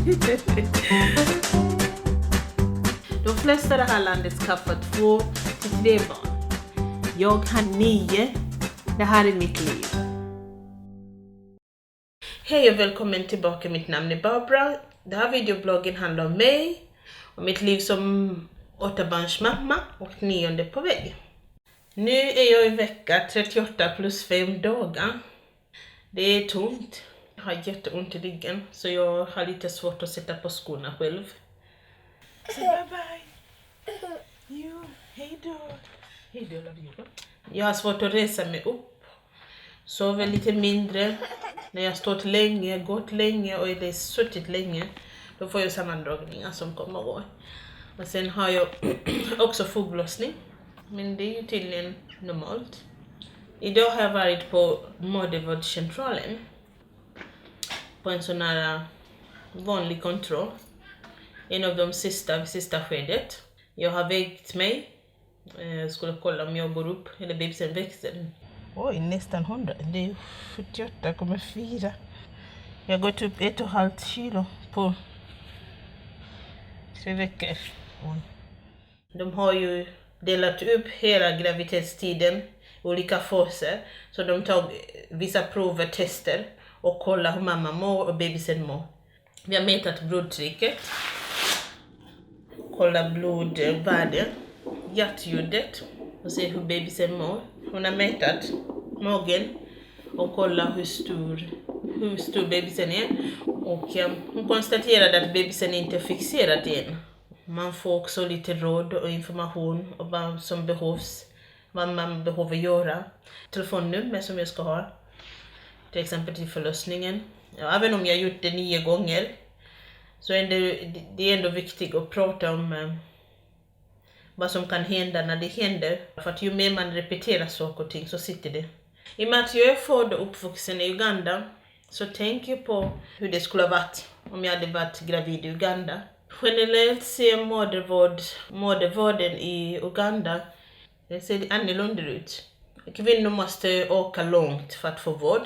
De flesta i det här landet skaffar 2 till 3 barn. Jag har 9. Det här är mitt liv. Hej och välkommen tillbaka. Mitt namn är Barbara. Den här videobloggen handlar om mig och mitt liv som 8-barnsmamma och 9:e på väg. Nu är jag i vecka 38 plus 5 dagar. Det är tungt. Jag har jätteont i ryggen så jag har lite svårt att sätta på skorna själv. Så bye bye. Jo, hej då. Hej då, love you. Jag har svårt att resa mig upp. Sover lite mindre. När jag stått länge, gått länge och eller suttit länge, då får jag sammandragningar som kommer och går. Och sen har jag också foglossning. Men det är ju tydligen normalt. Idag har jag varit på mödravårdscentralen. På en sån här vanlig kontroll. En av de sista skedet. Jag har vägt mig. Jag skulle kolla om jag går upp eller bebisen växer. Oj, nästan 100. Det är 78,4. Jag har gått upp 1,5 kilo på 3 veckor. De har ju delat upp hela graviditetstiden i olika faser. Så de tar vissa prover, tester och kollar hur mamma mår och bebisen mår. Vi har mätat blodtrycket. Kolla blodvärde, hjärtljudet och se hur bebisen mår. Hon har mätat magen och kolla hur stor bebisen är. Och hon konstaterade att bebisen inte är fixerad än. Man får också lite råd och information om vad som behövs, vad man behöver göra. Telefonnummer som jag ska ha, till exempel till förlossningen. Ja, även om jag gjort det 9 gånger så är det ändå viktigt att prata om vad som kan hända när det händer. För att ju mer man repeterar saker och ting så sitter det. I och med att jag är född och uppvuxen i Uganda så tänker jag på hur det skulle ha varit om jag hade varit gravid i Uganda. Generellt ser mödravården i Uganda, det ser annorlunda ut. Kvinnor måste åka långt för att få vård.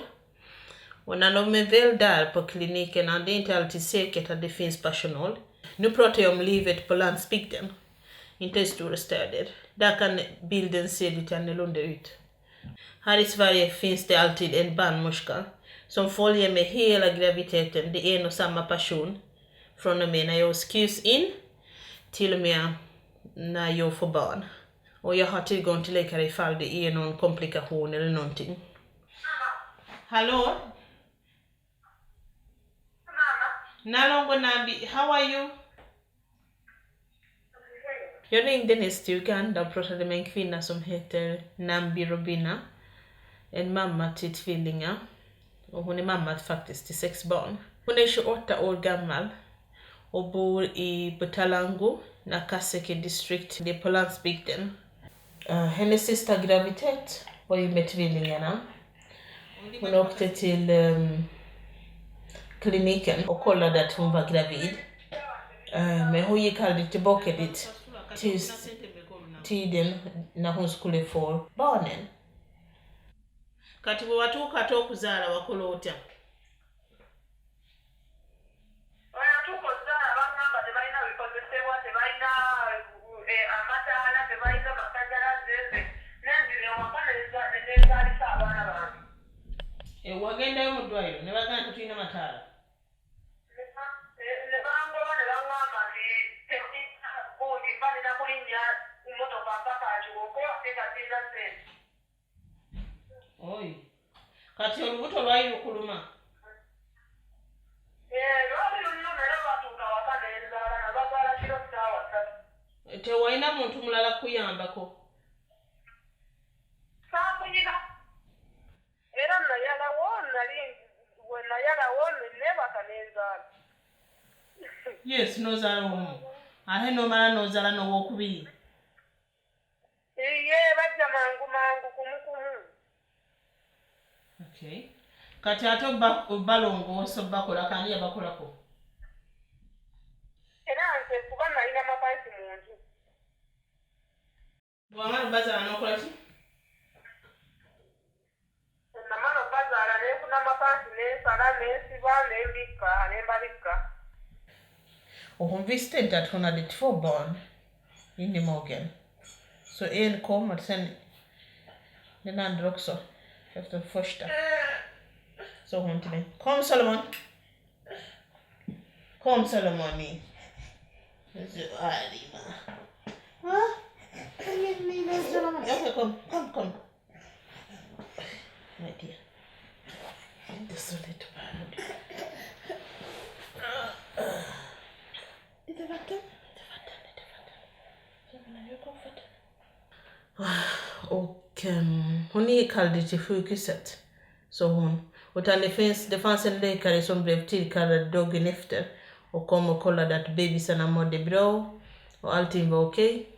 Och när de är väl där på klinikerna, det är inte alltid säkert att det finns personal. Nu pratar jag om livet på landsbygden, inte i stora städer. Där kan bilden se lite annorlunda ut. Här i Sverige finns det alltid en barnmorska som följer med hela graviditeten. Det är en och samma person. Från och med när jag skrivs in till och med när jag får barn. Och jag har tillgång till läkare ifall det är någon komplikation eller någonting. Hallå? Nalongo Nabi, how are you? Jag ringde nyss till Uganda och pratade med en kvinna som heter Nambi Robina. En mamma till tvillingar. Och hon är mamma faktiskt till 6 barn. Hon är 28 år gammal och bor i Butalango, Nakaseke district, det är på landsbygden. Hennes sista graviditet var ju med tvillingarna. Hon åkte till kliniken och kollade att hon var gravid. Men hon gick aldrig tillbaka dit tills tiden när hon skulle få barnen. Kati bwe watuuka ate okuzaala wakola otya? Watuuka okuzaala bangamba tebalina bikozesebwa, tebalina amataala, tebalina masanyalaze, nenzira ewaka nezaalisa abaana bange. Wagendayo mu ddwaliro ne bagamba nti tulina mataala? Ne bangoba ne baŋŋamba nti gundi mba nina kulinnya mmotoka mpaka Kiwoko ate nga sirina ssente. Oyi. Kati olubuto lwali lukuluma? Lwali lunnuma era batuuka waka nenzaala nabazaala kiro 3. Tewalina muntu mulala kuyambako? Saakunyina. Era nayalawo nebaka nenzaala. Yes, nozaala omu. Ate nomala nozaala n'owokubiri? Ye bajja mangu kumu. Okay. Kati ate balongoosa bakola kandi yabakolako? Era nze kuba nalina mapaasi mu nju. Bwamala bazaala n'okola ki? Namala bazaala nenfuna mapaasi nensala nensiba nembikka. Och hon visste inte att hon hade 2 barn in i magen. Så en kom och sen den andra också. Efter första. Så hon till mig. Kom Salomon. Kom Salomoni. Jag är så arg va. Va? Kom igen lilla Salomon. Okej, kom. Nej det. Det är inte så lätt att bära det. Lite vatten. Och hon gick aldrig till sjukhuset. Så hon. Utan det fanns en läkare som blev tillkallad dagen efter. Och kom och kollade att bebisarna mådde bra. Och allting var okej.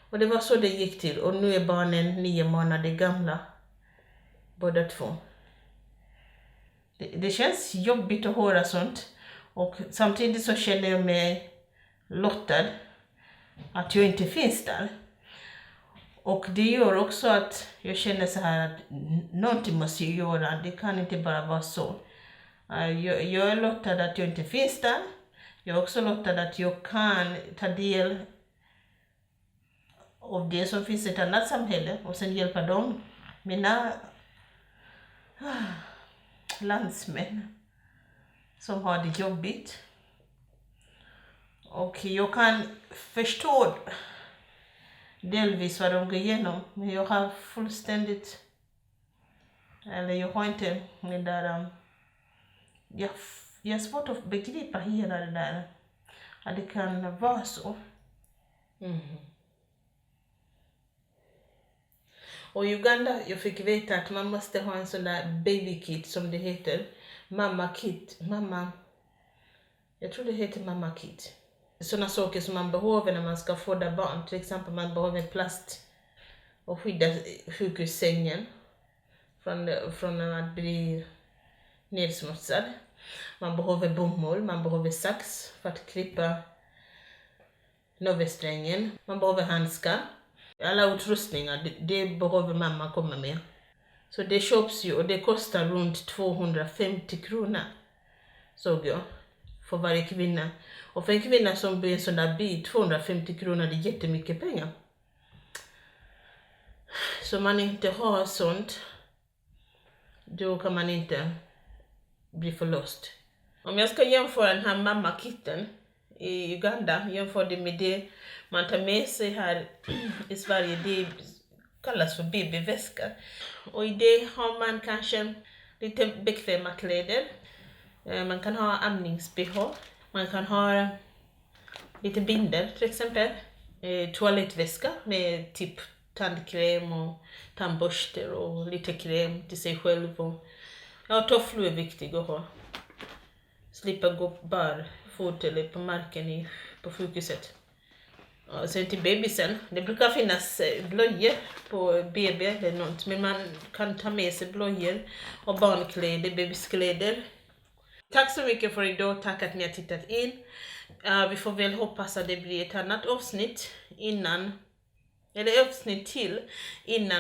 Och det var så det gick till. Och nu är barnen 9 månader gamla. Båda 2. Det känns jobbigt att höra sånt. Och samtidigt så känner jag mig lottad. Att jag inte finns där. Och det gör också att jag känner så här att någonting måste jag göra. Det kan inte bara vara så. Jag är lottad att jag inte finns där. Jag är också lottad att jag kan ta del av det som finns i ett annat samhälle. Och sen hjälpa dem. Mina landsmän som har det jobbigt. Och jag kan förstå delvis vad de går igenom. Men jag har fullständigt... Eller jag har inte det där... Jag har svårt att begripa hela det där. Att det kan vara så. Och i Uganda jag fick veta att man måste ha en sån där baby kit som det heter. Mamma kit. Jag tror det heter mamma kit. Såna saker som man behöver när man ska föda barn. Till exempel man behöver plast och skydda sjukhussängen från att bli nedsmutsad. Man behöver bomull, man behöver sax för att klippa navelsträngen. Man behöver handskar. Alla utrustningar, det behöver mamma komma med. Så det köps ju och det kostar runt 250 kronor. Såg jag. För varje kvinna. Och för en kvinna som blir en sån där bit, 250 kronor, det är jättemycket pengar. Så man inte har sånt, då kan man inte bli förlust. Om jag ska jämföra den här mammakitten i Uganda, jämför det med det man tar med sig här i Sverige, det kallas för babyväska. Och i det har man kanske lite bekväma kläder. Man kan ha amnings-BH. Man kan ha lite binder till exempel. Toalettväska med typ tandkräm och tandborster och lite kräm till sig själv. Och tofflor är viktigt att ha. Slippa gå barfot eller på marken på sjukhuset. Och sen till bebisen. Det brukar finnas blöjor på BB eller något. Men man kan ta med sig blöjor och barnkläder, bebiskläder. Tack så mycket för idag. Tack att ni har tittat in. Vi får väl hoppas att det blir ett annat avsnitt innan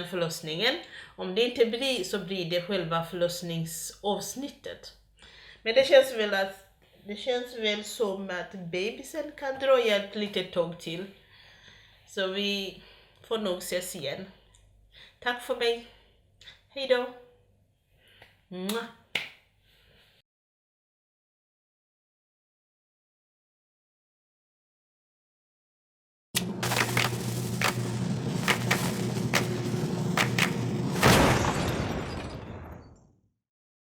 förlossningen. Om det inte blir så blir det själva förlossningsavsnittet. Men det känns väl som att bebisen kan dröja ett litet tag till. Så vi får nog ses igen. Tack för mig. Hej då.